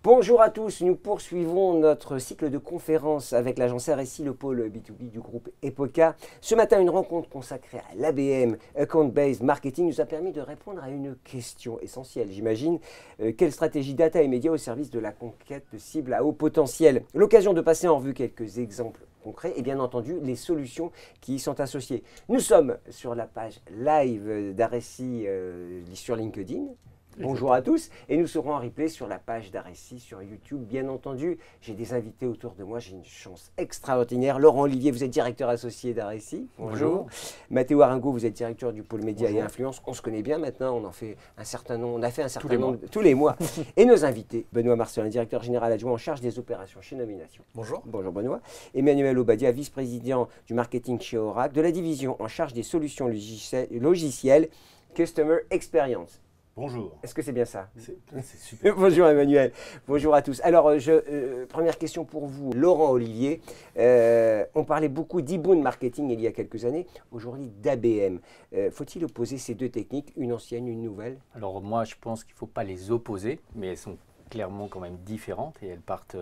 Bonjour à tous, nous poursuivons notre cycle de conférences avec l'agence RSI, le pôle B2B du groupe Epoca. Ce matin, une rencontre consacrée à l'ABM, Account Based Marketing, nous a permis de répondre à une question essentielle, j'imagine. Quelle stratégie data et médias au service de la conquête de cibles à haut potentiel? L'occasion de passer en revue quelques exemples concrets et bien entendu les solutions qui y sont associées. Nous sommes sur la page live d'RSI sur LinkedIn. Bonjour à tous et nous serons en replay sur la page d'RSI sur YouTube. Bien entendu, j'ai des invités autour de moi, j'ai une chance extraordinaire. Laurent Olivier, vous êtes directeur associé d'RSI. Bonjour. Mathéo Aringo, vous êtes directeur du pôle médias et influence. On se connaît bien maintenant, on en fait un certain nombre, on a fait un certain nombre tous les mois. Et nos invités, Benoît Marcelin, directeur général adjoint en charge des opérations chez Nomination. Bonjour. Bonjour Benoît. Emmanuel Obadia, vice-président du marketing chez Oracle, de la division en charge des solutions logicielles Customer Experience. Bonjour. Est-ce que c'est bien ça? C'est super. Bonjour Emmanuel, bonjour à tous. Alors, première question pour vous, Laurent Olivier. On parlait beaucoup d'e-bound marketing il y a quelques années, aujourd'hui d'ABM. Faut-il opposer ces deux techniques, une ancienne, une nouvelle? Alors moi, je pense qu'il ne faut pas les opposer, mais elles sont clairement quand même différentes et elles partent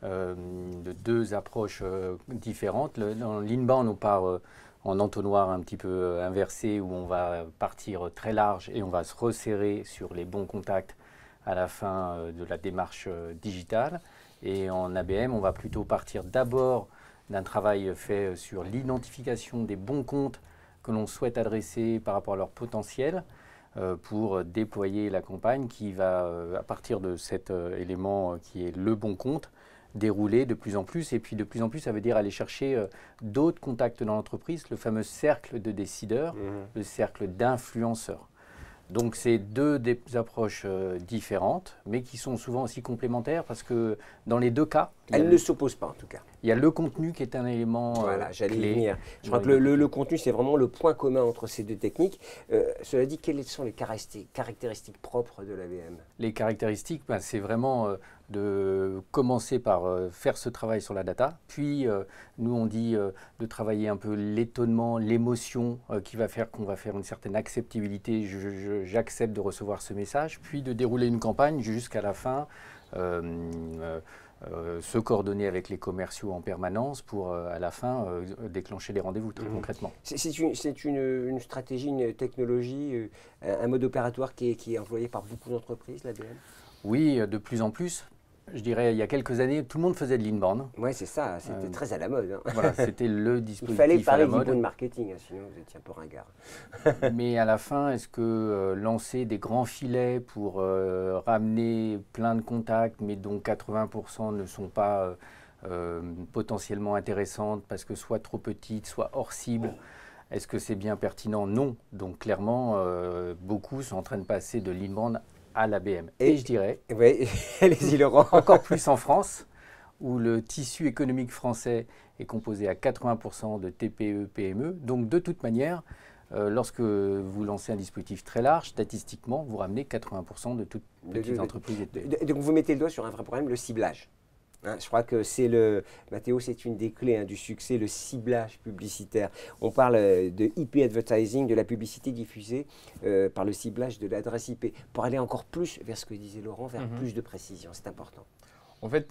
de deux approches différentes. Dans l'inbound, on part en entonnoir un petit peu inversé où on va partir très large et on va se resserrer sur les bons contacts à la fin de la démarche digitale. Et en ABM, on va plutôt partir d'abord d'un travail fait sur l'identification des bons comptes que l'on souhaite adresser par rapport à leur potentiel pour déployer la campagne qui va, à partir de cet élément qui est le bon compte, dérouler de plus en plus. Et puis de plus en plus, ça veut dire aller chercher d'autres contacts dans l'entreprise, le fameux cercle de décideurs, le cercle d'influenceurs. Donc c'est deux approches différentes, mais qui sont souvent aussi complémentaires parce que dans les deux cas, elles ne s'opposent pas en tout cas. Il y a le contenu qui est un élément voilà, j'allais y clé. venir. Je crois que le contenu, c'est vraiment le point commun entre ces deux techniques. Cela dit, quelles sont les caractéristiques propres de l'ABM? Les caractéristiques, c'est vraiment de commencer par faire ce travail sur la data, puis nous on dit de travailler un peu l'étonnement, l'émotion qui va faire qu'on va faire une certaine acceptabilité, j'accepte de recevoir ce message, puis de dérouler une campagne jusqu'à la fin, se coordonner avec les commerciaux en permanence pour à la fin déclencher les rendez-vous très concrètement. C'est une stratégie, une technologie, un mode opératoire qui est employé par beaucoup d'entreprises, l'ABM? Oui, de plus en plus. Je dirais, il y a quelques années, tout le monde faisait de l'inbound. Oui, c'est ça, c'était très à la mode. Hein. Voilà, c'était le dispositif Il fallait parler à la mode. d'e-bound marketing, hein, sinon vous étiez un peu ringard. Mais à la fin, est-ce que lancer des grands filets pour ramener plein de contacts, mais dont 80% ne sont pas potentiellement intéressantes parce que soit trop petites, soit hors cible, est-ce que c'est bien pertinent? Non. Donc clairement, beaucoup sont en train de passer de l'inbound à l'ABM. Et je dirais, oui, allez-y Laurent. encore plus en France, où le tissu économique français est composé à 80% de TPE, PME. Donc de toute manière, lorsque vous lancez un dispositif très large, statistiquement, vous ramenez 80% de toutes petites entreprises. Donc vous mettez le doigt sur un vrai problème, le ciblage. Hein, je crois que c'est Mathéo, c'est une des clés du succès, le ciblage publicitaire. On parle de IP advertising, de la publicité diffusée par le ciblage de l'adresse IP, pour aller encore plus vers ce que disait Laurent, vers plus de précision. C'est important. En fait,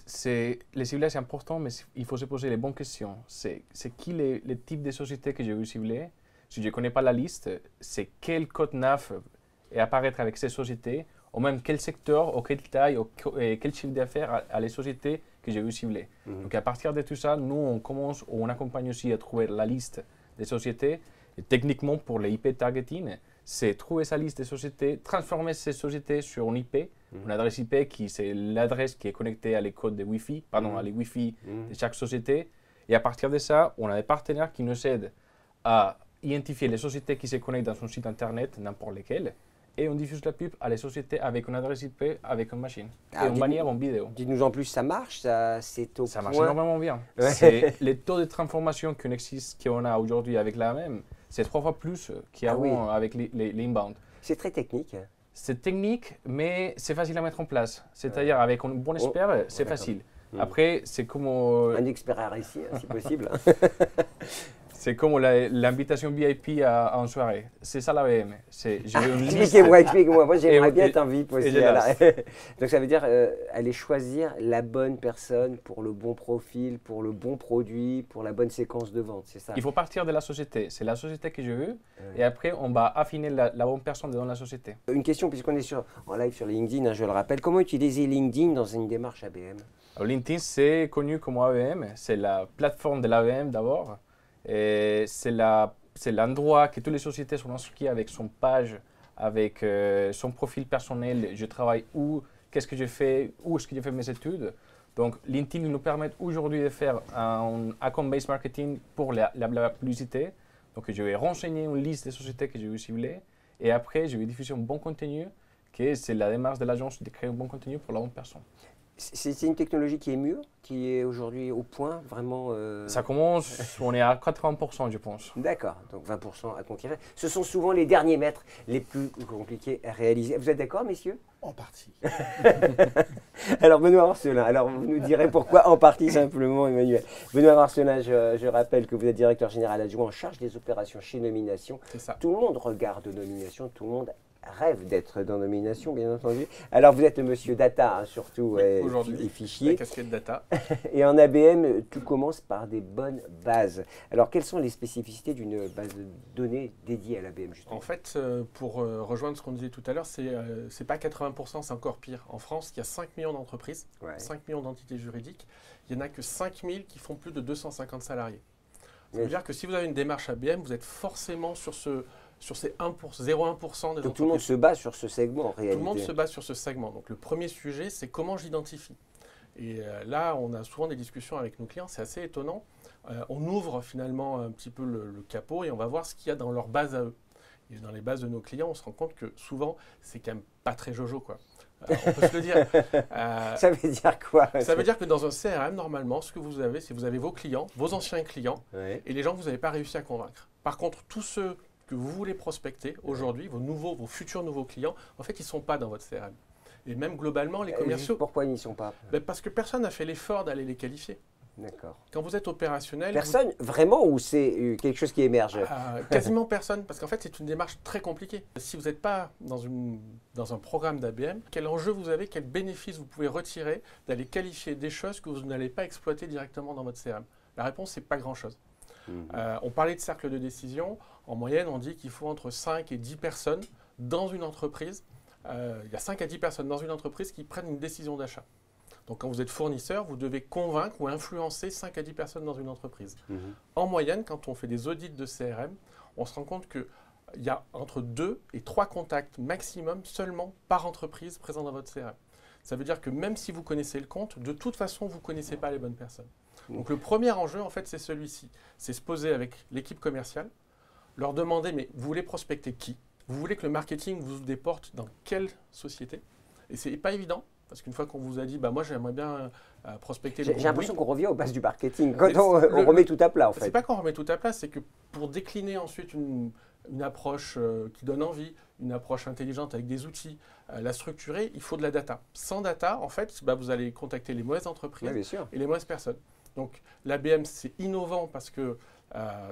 le ciblage est important, mais il faut se poser les bonnes questions. C'est qui les types de sociétés que je veux cibler? Si je ne connais pas la liste, c'est quel code NAF est apparaître avec ces sociétés, ou même quel secteur, ou quelle taille, ou quel chiffre d'affaires à les sociétés que j'ai vu cibler. Donc à partir de tout ça, nous on accompagne aussi à trouver la liste des sociétés. Et techniquement pour les IP targeting, c'est trouver sa liste des sociétés, transformer ces sociétés sur une IP, une adresse IP qui c'est l'adresse qui est connectée à les codes de Wi-Fi, à les Wi-Fi de chaque société. Et à partir de ça, on a des partenaires qui nous aident à identifier les sociétés qui se connectent dans son site internet, n'importe lesquelles, et on diffuse la pub à les sociétés avec une adresse IP, avec une machine, et en bannière en vidéo. Dites-nous en plus, ça marche, ça marche énormément bien. Ouais. Les taux de transformation qu'on a aujourd'hui avec l'ABM, c'est 3 fois plus qu'avant avec l'inbound. C'est très technique. C'est technique, mais c'est facile à mettre en place. C'est-à-dire avec un bon expert, c'est facile. Après, c'est comme… Un expert RSI, si possible. C'est comme l'invitation VIP en soirée. C'est ça l'ABM. Expliquez-moi. Moi, j'aimerais bien être en VIP aussi. Donc, ça veut dire aller choisir la bonne personne pour le bon profil, pour le bon produit, pour la bonne séquence de vente. C'est ça. Il faut partir de la société. C'est la société que je veux. Et après, on va affiner la bonne personne dans la société. Une question, puisqu'on est en live sur LinkedIn, hein, je le rappelle. Comment utiliser LinkedIn dans une démarche ABM? Alors, LinkedIn, c'est connu comme ABM. C'est la plateforme de l'ABM d'abord. Et c'est l'endroit que toutes les sociétés sont inscrites avec son page, avec son profil personnel, je travaille où, qu'est-ce que je fais, où est-ce que je fais mes études. Donc LinkedIn nous permet aujourd'hui de faire un account-based marketing pour la publicité. Donc je vais renseigner une liste des sociétés que je veux cibler et après je vais diffuser un bon contenu, que c'est la démarche de l'agence de créer un bon contenu pour la bonne personne. C'est une technologie qui est mûre, qui est aujourd'hui au point, vraiment Ça commence, on est à 80% je pense. D'accord, donc 20% à conquérir. Ce sont souvent les derniers mètres les plus compliqués à réaliser. Vous êtes d'accord, messieurs? En partie. Alors Benoît Marcelin, alors vous nous direz pourquoi en partie simplement, Emmanuel. Benoît Marcelin, je rappelle que vous êtes directeur général adjoint en charge des opérations chez Nomination. C'est ça. Tout le monde regarde Nomination, tout le monde rêve d'être dans Nomination, bien entendu. Alors vous êtes le monsieur data, hein, surtout, aujourd'hui, et fichiers. la casquette data. Et en ABM, tout commence par des bonnes bases. Alors quelles sont les spécificités d'une base de données dédiée à l'ABM, justement? En fait, pour rejoindre ce qu'on disait tout à l'heure, c'est pas 80%, c'est encore pire. En France, il y a 5 millions d'entreprises, 5 millions d'entités juridiques. Il n'y en a que 5 000 qui font plus de 250 salariés. Ça veut dire que si vous avez une démarche ABM, vous êtes forcément sur ces 0,1% des entreprises. Donc tout le monde se base sur ce segment en réalité. Tout le monde se base sur ce segment. Donc le premier sujet, c'est comment j'identifie. Et là, on a souvent des discussions avec nos clients, c'est assez étonnant. On ouvre finalement un petit peu le capot et on va voir ce qu'il y a dans leur base à eux. Et dans les bases de nos clients, on se rend compte que souvent, c'est quand même pas très jojo, quoi. On peut se le dire. Ça veut dire quoi? Ça veut dire que dans un CRM, normalement, ce que vous avez, c'est que vous avez vos clients, vos anciens clients, et les gens que vous n'avez pas réussi à convaincre. Par contre, tous ceux que vous voulez prospecter aujourd'hui, vos futurs nouveaux clients, en fait, ils ne sont pas dans votre CRM. Et même globalement, les commerciaux… Pourquoi ils n'y sont pas? Parce que personne n'a fait l'effort d'aller les qualifier. D'accord. Quand vous êtes opérationnel… Personne, vraiment, ou c'est quelque chose qui émerge? Quasiment personne, parce qu'en fait, c'est une démarche très compliquée. Si vous n'êtes pas dans un programme d'ABM, quel enjeu vous avez, quel bénéfice vous pouvez retirer d'aller qualifier des choses que vous n'allez pas exploiter directement dans votre CRM? La réponse, c'est pas grand-chose. On parlait de cercle de décision. En moyenne, on dit qu'il faut entre 5 et 10 personnes dans une entreprise. Il y a 5 à 10 personnes dans une entreprise qui prennent une décision d'achat. Donc, quand vous êtes fournisseur, vous devez convaincre ou influencer 5 à 10 personnes dans une entreprise. En moyenne, quand on fait des audits de CRM, on se rend compte qu'il y a entre 2 et 3 contacts maximum seulement par entreprise présents dans votre CRM. Ça veut dire que même si vous connaissez le compte, de toute façon, vous ne connaissez pas les bonnes personnes. Donc, le premier enjeu, en fait, c'est celui-ci. C'est se poser avec l'équipe commerciale, leur demander, mais vous voulez prospecter qui? Vous voulez que le marketing vous ouvre des portes dans quelle société? Et ce n'est pas évident. Parce qu'une fois qu'on vous a dit, bah moi j'aimerais bien prospecter… J'ai l'impression qu'on revient aux bases du marketing, quand on remet tout à plat en fait. C'est pas qu'on remet tout à plat, c'est que pour décliner ensuite une approche qui donne envie, une approche intelligente avec des outils, la structurer, il faut de la data. Sans data, en fait, bah, vous allez contacter les mauvaises entreprises et les mauvaises personnes. Donc l'ABM, c'est innovant parce que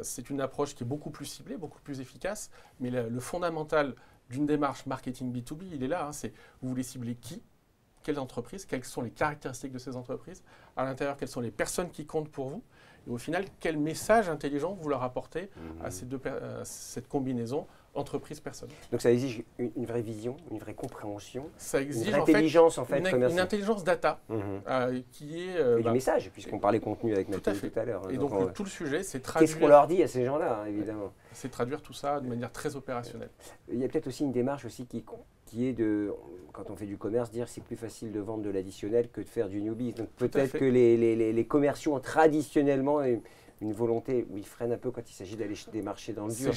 c'est une approche qui est beaucoup plus ciblée, beaucoup plus efficace, mais le fondamental d'une démarche marketing B2B, il est là, hein, c'est vous voulez cibler qui? Quelles entreprises, quelles sont les caractéristiques de ces entreprises, à l'intérieur, quelles sont les personnes qui comptent pour vous, et au final, quel message intelligent vous leur apportez à cette combinaison entreprise-personne. Donc ça exige une vraie vision, une vraie compréhension, ça exige une intelligence une intelligence data qui est… du message, puisqu'on parlait contenu avec Nathalie tout à l'heure. Et donc tout le sujet, c'est traduire… Qu'est-ce qu'on leur dit à ces gens-là, évidemment? C'est traduire tout ça de manière très opérationnelle. Il y a peut-être aussi une démarche aussi qui est de, quand on fait du commerce, dire c'est plus facile de vendre de l'additionnel que de faire du newbie. Donc peut-être que les commerciaux ont traditionnellement une volonté où ils freinent un peu quand il s'agit d'aller démarcher dans le dur.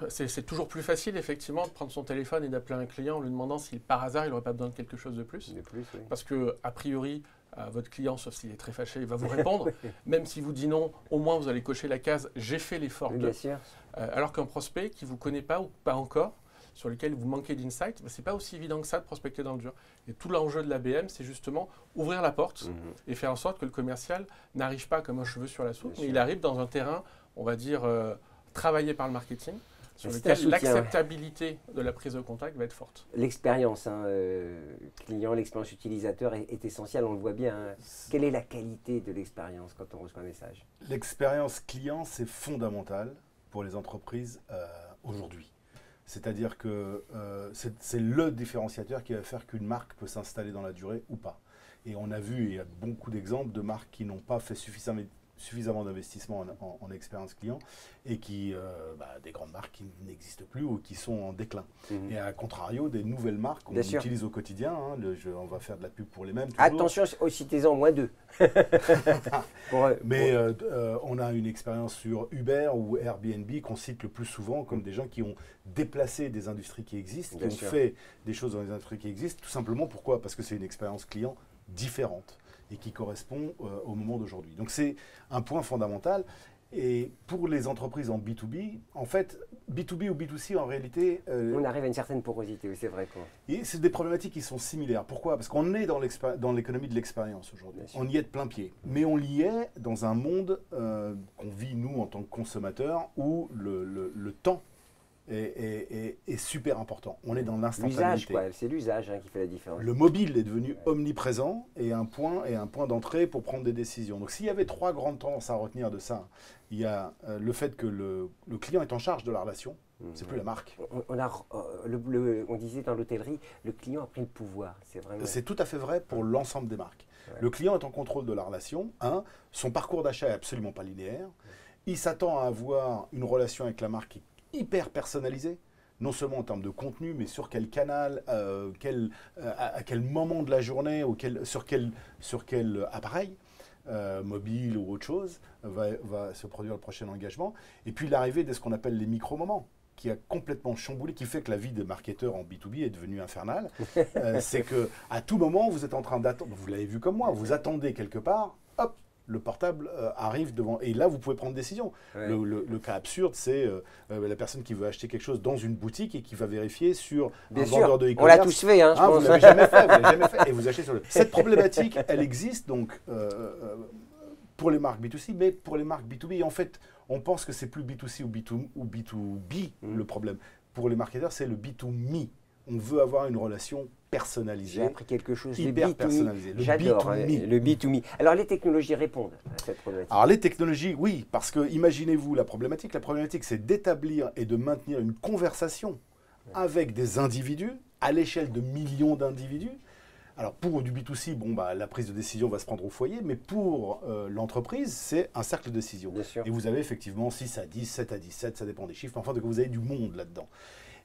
C'est toujours plus facile, effectivement, de prendre son téléphone et d'appeler un client en lui demandant si par hasard il n'aurait pas besoin de quelque chose de plus. Oui. Parce que, a priori, votre client, sauf s'il est très fâché, il va vous répondre. Même s'il vous dit non, au moins vous allez cocher la case « j'ai fait l'effort de ». Alors qu'un prospect qui ne vous connaît pas ou pas encore, sur lequel vous manquez d'insight, ce n'est pas aussi évident que ça de prospecter dans le dur. Et tout l'enjeu de l'ABM, c'est justement ouvrir la porte et faire en sorte que le commercial n'arrive pas comme un cheveu sur la soupe, mais il arrive dans un terrain on va dire, travaillés par le marketing, sur C'est un lesquels soutien, l'acceptabilité de la prise de contact va être forte. L'expérience client, l'expérience utilisateur est essentielle, on le voit bien. Hein. Quelle est la qualité de l'expérience quand on reçoit un message? L'expérience client, c'est fondamental pour les entreprises aujourd'hui. C'est-à-dire que c'est le différenciateur qui va faire qu'une marque peut s'installer dans la durée ou pas. Et on a vu, il y a beaucoup d'exemples de marques qui n'ont pas fait suffisamment d'investissement en expérience client et qui, des grandes marques qui n'existent plus ou qui sont en déclin. Et à contrario, des nouvelles marques qu'on utilise au quotidien, hein, on va faire de la pub pour les mêmes. Toujours. Attention, citez-en au moins 2. Mais on a une expérience sur Uber ou Airbnb qu'on cite le plus souvent comme des gens qui ont déplacé des industries qui existent, qui ont fait des choses dans les industries qui existent, tout simplement pourquoi? Parce que c'est une expérience client différente et qui correspond au moment d'aujourd'hui. Donc c'est un point fondamental. Et pour les entreprises en B2B, en fait, B2B ou B2C, en réalité... on arrive à une certaine porosité, oui, c'est vrai. Et c'est des problématiques qui sont similaires. Pourquoi? Parce qu'on est dans l'économie de l'expérience aujourd'hui. On y est de plein pied. Mais on y est dans un monde qu'on vit, nous, en tant que consommateurs, où le temps est super important. On est dans l'instantanéité. C'est l'usage qui fait la différence. Le mobile est devenu omniprésent et un point d'entrée pour prendre des décisions. Donc s'il y avait 3 grandes tendances à retenir de ça, il y a le fait que le client est en charge de la relation, c'est plus la marque. On disait dans l'hôtellerie, le client a pris le pouvoir. C'est tout à fait vrai pour l'ensemble des marques. Ouais. Le client est en contrôle de la relation. Son parcours d'achat est absolument pas linéaire. Il s'attend à avoir une relation avec la marque qui hyper personnalisé, non seulement en termes de contenu, mais sur quel canal, à quel moment de la journée, sur quel appareil, mobile ou autre chose, va se produire le prochain engagement. Et puis l'arrivée de ce qu'on appelle les micro-moments, qui a complètement chamboulé, qui fait que la vie des marketeurs en B2B est devenue infernale. C'est qu'à tout moment, vous êtes en train d'attendre, vous l'avez vu comme moi, vous attendez quelque part, hop, le portable arrive devant. Et là, vous pouvez prendre décision. Ouais. Le cas absurde, c'est la personne qui veut acheter quelque chose dans une boutique et qui va vérifier sur un vendeur de e-commerce. On l'a tous fait, hein, je pense. Vous ne l'avez jamais fait, et vous achetez sur le... Cette problématique, elle existe donc pour les marques B2C, mais pour les marques B2B. En fait, on pense que c'est plus B2C ou B2B le problème. Pour les marketeurs, c'est le B2Me. On veut avoir une relation personnalisée. J'ai appris quelque chose. Hyper personnalisé. J'adore le B2Me. Alors les technologies répondent à cette problématique. Alors les technologies, oui, parce que imaginez-vous la problématique. La problématique, c'est d'établir et de maintenir une conversation avec des individus à l'échelle de millions d'individus. Alors pour du B2C, la prise de décision va se prendre au foyer, mais pour l'entreprise, c'est un cercle de décision. Et vous avez effectivement 6 à 10, 7 à 17, ça dépend des chiffres, mais enfin, vous avez du monde là-dedans.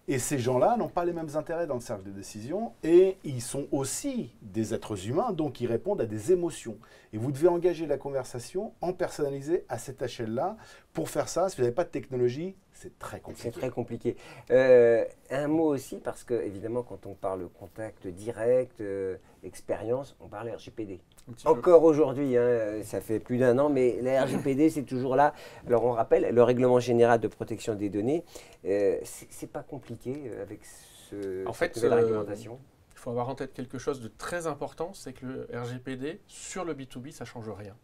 Et ces gens-là n'ont pas les mêmes intérêts dans le cercle de décision et ils sont aussi des êtres humains, donc ils répondent à des émotions. Et vous devez engager la conversation en personnalisé à cette échelle-là. Pour faire ça, si vous n'avez pas de technologie, c'est très compliqué. C'est très compliqué. Un mot aussi, parce que évidemment, quand on parle contact direct, expérience, on parle RGPD. Encore aujourd'hui, ça fait plus d'1 an, mais la RGPD, c'est toujours là. Alors on rappelle, le règlement général de protection des données, c'est pas compliqué avec cette nouvelle réglementation. Il faut avoir en tête quelque chose de très important, c'est que le RGPD, sur le B2B, ça ne change rien.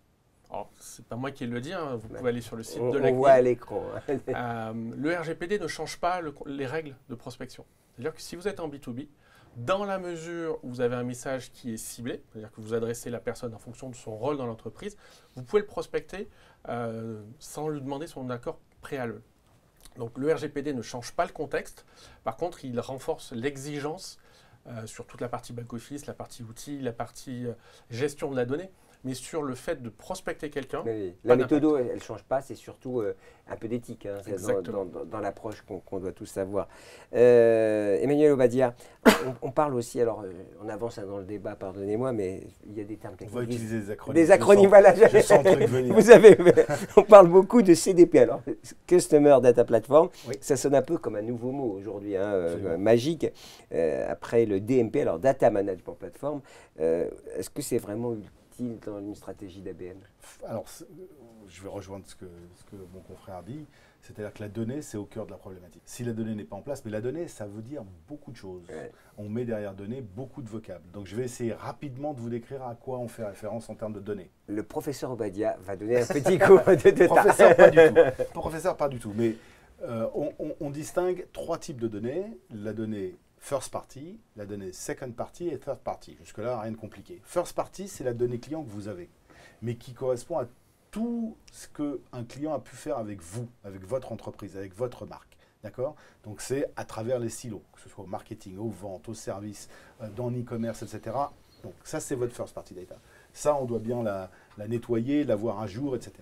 Alors, c'est pas moi qui le dis, vous pouvez aller sur le site de la CNIL. On voit à l'écran. Le RGPD ne change pas les règles de prospection. C'est-à-dire que si vous êtes en B2B, dans la mesure où vous avez un message qui est ciblé, c'est-à-dire que vous adressez la personne en fonction de son rôle dans l'entreprise, vous pouvez le prospecter sans lui demander son accord préalable. Donc le RGPD ne change pas le contexte, par contre il renforce l'exigence sur toute la partie back-office, la partie outils, la partie gestion de la donnée. Mais sur le fait de prospecter quelqu'un. Oui. La méthode, elle ne change pas, c'est surtout un peu d'éthique dans l'approche qu'on doit tous avoir. Emmanuel Obadia, on parle aussi, alors on avance dans le débat, pardonnez-moi, mais il y a des termes techniques. On va utiliser des acronymes. Des acronymes, voilà. Je sens le truc venir. Vous savez, on parle beaucoup de CDP. Alors, Customer Data Platform, ça sonne un peu comme un nouveau mot aujourd'hui, magique. Après le DMP, alors Data Management Platform, est-ce que c'est vraiment utile dans une stratégie d'ABM? Alors, je vais rejoindre ce que mon confrère dit, c'est-à-dire que la donnée, c'est au cœur de la problématique. Si la donnée n'est pas en place, mais la donnée, ça veut dire beaucoup de choses. Ouais. On met derrière donnée beaucoup de vocables. Donc, je vais essayer rapidement de vous décrire à quoi on fait référence en termes de données. Le professeur Obadia va donner un petit cours de Professeur, pas du tout. Professeur, pas du tout. Mais on distingue 3 types de données. La donnée first party, la donnée second party et third party. Jusque-là, rien de compliqué. First party, c'est la donnée client que vous avez, mais qui correspond à tout ce qu'un client a pu faire avec vous, avec votre entreprise, avec votre marque. D'accord? Donc, c'est à travers les silos, que ce soit au marketing, aux ventes, aux services, dans l'e-commerce, etc. Donc, ça, c'est votre first party data. Ça, on doit bien la nettoyer, l'avoir à jour, etc.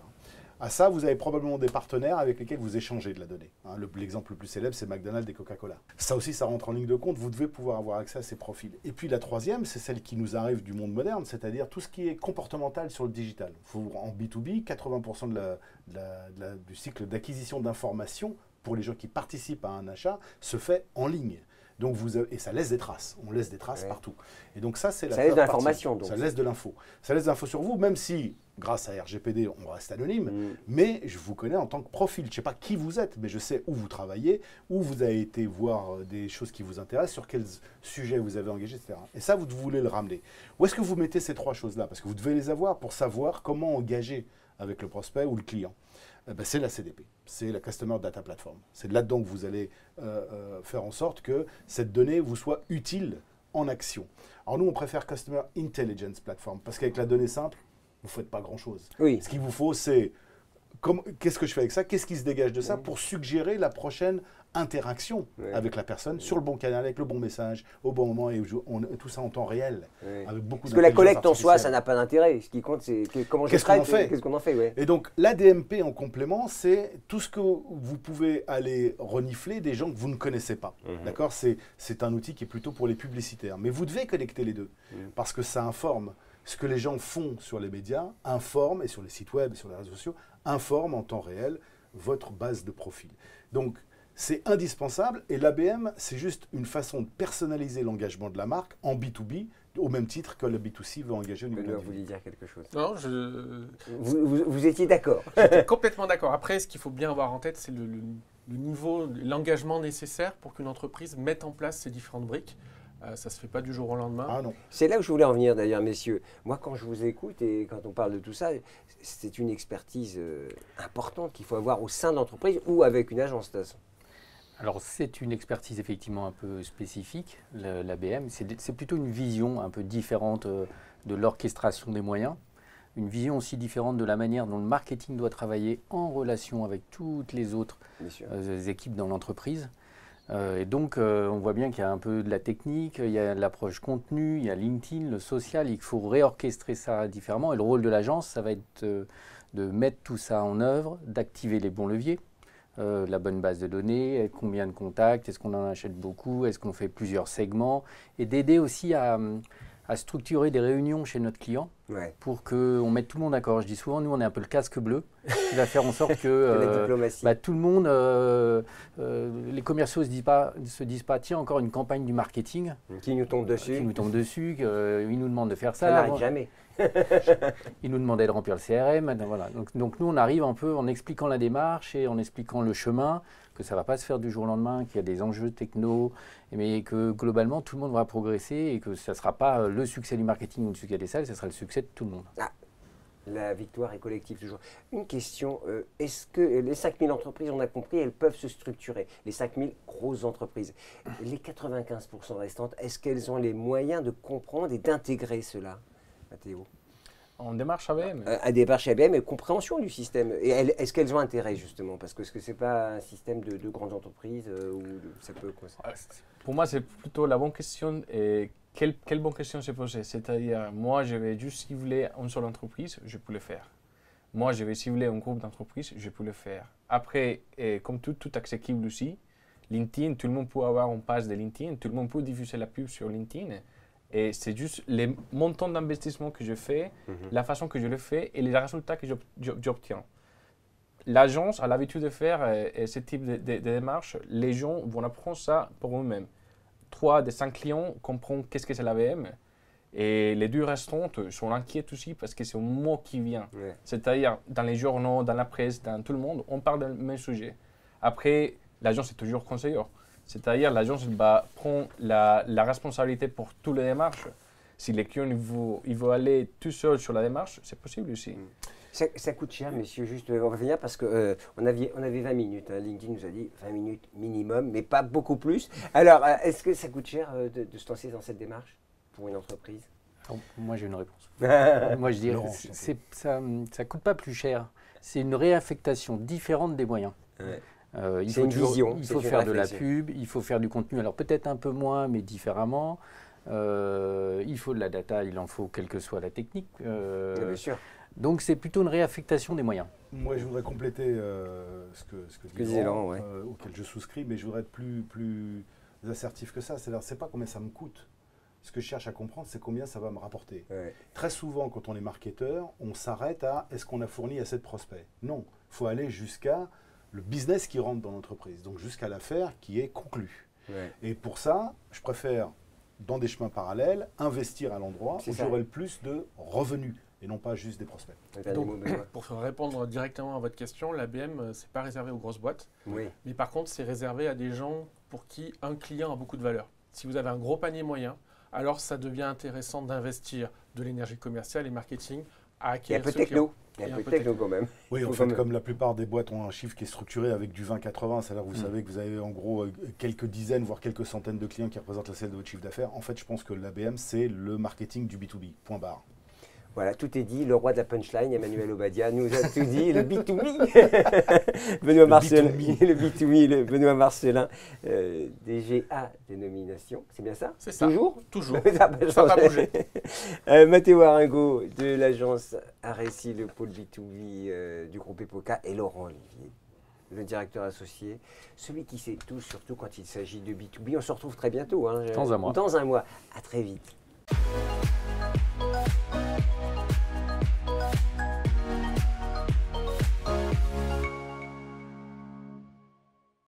À ça, vous avez probablement des partenaires avec lesquels vous échangez de la donnée. Hein, l'exemple le plus célèbre, c'est McDonald's et Coca-Cola. Ça aussi, ça rentre en ligne de compte. Vous devez pouvoir avoir accès à ces profils. Et puis la troisième, c'est celle qui nous arrive du monde moderne, c'est-à-dire tout ce qui est comportemental sur le digital. En B2B, 80% du cycle d'acquisition d'informations pour les gens qui participent à un achat se fait en ligne. Donc et ça laisse des traces. On laisse des traces partout. Et donc ça, c'est la. Ça laisse de l'information. Ça laisse de l'info. Ça laisse de l'info sur vous, même si, grâce à RGPD, on reste anonyme. Mais je vous connais en tant que profil. Je ne sais pas qui vous êtes, mais je sais où vous travaillez, où vous avez été voir des choses qui vous intéressent, sur quels sujets vous avez engagé, etc. Et ça, vous voulez le ramener. Où est-ce que vous mettez ces 3 choses-là? Parce que vous devez les avoir pour savoir comment engager avec le prospect ou le client. C'est la CDP, c'est la Customer Data Platform. C'est là-dedans que vous allez faire en sorte que cette donnée vous soit utile en action. Alors nous, on préfère Customer Intelligence Platform, parce qu'avec la donnée simple, vous ne faites pas grand-chose. Oui. Ce qu'il vous faut, c'est qu'est-ce que je fais avec ça? Qu'est-ce qui se dégage de ça pour suggérer la prochaine interaction avec la personne sur le bon canal, avec le bon message, au bon moment, et tout ça en temps réel. Avec beaucoup Parce que la collecte en soi, ça n'a pas d'intérêt. Ce qui compte, c'est comment je traite, qu'est-ce qu'on en fait. Et donc, l'ADMP en complément, c'est tout ce que vous pouvez aller renifler des gens que vous ne connaissez pas. D'accord? C'est un outil qui est plutôt pour les publicitaires. Mais vous devez connecter les deux, parce que ça informe. Ce que les gens font sur les médias informe, et sur les sites web, et sur les réseaux sociaux, informe en temps réel votre base de profil. Donc, c'est indispensable, et l'ABM, c'est juste une façon de personnaliser l'engagement de la marque en B2B, au même titre que le B2C veut engager au niveau de vous vouliez dire quelque chose? Non, vous étiez d'accord? J'étais complètement d'accord. Après, ce qu'il faut bien avoir en tête, c'est le niveau, l'engagement nécessaire pour qu'une entreprise mette en place ces différentes briques. Ça ne se fait pas du jour au lendemain. Ah non. C'est là où je voulais en venir d'ailleurs, messieurs. Moi, quand je vous écoute et quand on parle de tout ça, c'est une expertise importante qu'il faut avoir au sein de l'entreprise ou avec une agence de toute façon. Alors c'est une expertise effectivement un peu spécifique, l'ABM. C'est plutôt une vision un peu différente de l'orchestration des moyens. Une vision aussi différente de la manière dont le marketing doit travailler en relation avec toutes les autres équipes dans l'entreprise. Et donc, on voit bien qu'il y a un peu de la technique, il y a l'approche contenu, il y a LinkedIn, le social, il faut réorchestrer ça différemment. Et le rôle de l'agence, ça va être de mettre tout ça en œuvre, d'activer les bons leviers, la bonne base de données, combien de contacts, est-ce qu'on en achète beaucoup, est-ce qu'on fait plusieurs segments, et d'aider aussi à structurer des réunions chez notre client pour qu'on mette tout le monde d'accord. Je dis souvent, nous, on est un peu le casque bleu qui va faire en sorte que tout le monde, les commerciaux se disent pas, tiens, encore une campagne du marketing. Qui nous tombe dessus. Ils nous demandent de faire ça. Ça n'arrive jamais. Ils nous demandaient de remplir le CRM. Voilà. Donc nous, on arrive un peu en expliquant la démarche et en expliquant le chemin, que ça ne va pas se faire du jour au lendemain, qu'il y a des enjeux techno, mais que globalement, tout le monde va progresser et que ça ne sera pas le succès du marketing ou le succès des salles, ça sera le succès de tout le monde. Ah, la victoire est collective toujours. Une question, est-ce que les 5000 entreprises, on a compris, elles peuvent se structurer, les 5000 grosses entreprises. Les 95% restantes, est-ce qu'elles ont les moyens de comprendre et d'intégrer cela, Mathéo? En démarche ABM. À démarche ABM et compréhension du système. Et est-ce qu'elles ont intérêt justement? Parce que ce n'est pas un système de grandes entreprises où ça peut... Pour moi, c'est plutôt la bonne question. Et quelle bonne question se poser? C'est-à-dire, moi, je vais juste cibler une seule entreprise, je peux le faire. Moi, je vais cibler un groupe d'entreprises, je peux le faire. Après, comme tout accessible aussi, LinkedIn, tout le monde peut avoir une page de LinkedIn, tout le monde peut diffuser la pub sur LinkedIn. Et c'est juste les montants d'investissement que je fais, la façon que je le fais et les résultats que j'obtiens. L'agence a l'habitude de faire ce type de démarche. Les gens vont apprendre ça pour eux-mêmes. 3 des 5 clients comprennent qu'est-ce que c'est l'ABM Et les deux restantes sont inquiètes aussi parce que c'est un mot qui vient. Ouais. C'est-à-dire, dans les journaux, dans la presse, dans tout le monde, on parle du même sujet. Après, l'agence est toujours conseillère. C'est-à-dire, l'agence prend la responsabilité pour toutes les démarches. Si les clients il veut aller tout seul sur la démarche, c'est possible aussi. Ça coûte cher, messieurs, juste on va venir parce qu'on on avait 20 minutes. Hein. LinkedIn nous a dit 20 minutes minimum, mais pas beaucoup plus. Alors, est-ce que ça coûte cher de se lancer dans cette démarche pour une entreprise? Moi, j'ai une réponse. Moi, je dirais que ça ne coûte pas plus cher. C'est une réaffectation différente des moyens. Ouais. Il C'est faut une vision. Il faut faire de la pub, il faut faire du contenu, alors peut-être un peu moins, mais différemment. Il faut de la data, il en faut quelle que soit la technique. Bien sûr. Donc c'est plutôt une réaffectation des moyens. Moi, je voudrais compléter ce que disait Laurent, ouais. auquel je souscris, mais je voudrais être plus assertif que ça. C'est-à-dire, c'est pas combien ça me coûte. Ce que je cherche à comprendre, c'est combien ça va me rapporter. Ouais. Très souvent, quand on est marketeur, on s'arrête à est-ce qu'on a fourni assez de prospects? Non, il faut aller jusqu'à le business qui rentre dans l'entreprise, donc jusqu'à l'affaire qui est conclue. Ouais. Et pour ça, je préfère, dans des chemins parallèles, investir à l'endroit où j'aurai le plus de revenus et non pas juste des prospects. Donc, pour répondre directement à votre question, l'ABM, ce n'est pas réservé aux grosses boîtes. Oui. Mais par contre, c'est réservé à des gens pour qui un client a beaucoup de valeur. Si vous avez un gros panier moyen, alors ça devient intéressant d'investir de l'énergie commerciale et marketing à acquérir ce client. Il y a un peu de techno quand même. Oui, en fait, comme la plupart des boîtes ont un chiffre qui est structuré avec du 20-80, c'est-à-dire que vous savez que vous avez en gros quelques dizaines, voire quelques centaines de clients qui représentent la celle de votre chiffre d'affaires. En fait, je pense que l'ABM, c'est le marketing du B2B, point barre. Voilà, tout est dit. Le roi de la punchline, Emmanuel Obadia, nous a tout dit. Le B2B. Benoît Marcelin, le B2B, Benoît Marcelin, DGA dénomination. C'est bien ça? C'est ça. Toujours? Toujours. Ça n'a pas bougé. Mathéo Aringo de l'agence Aréci, le pôle B2B du groupe Epoca, et Laurent Olivier, le directeur associé, celui qui sait tout, surtout quand il s'agit de B2B. On se retrouve très bientôt. Hein, dans un mois. Dans un mois. À très vite.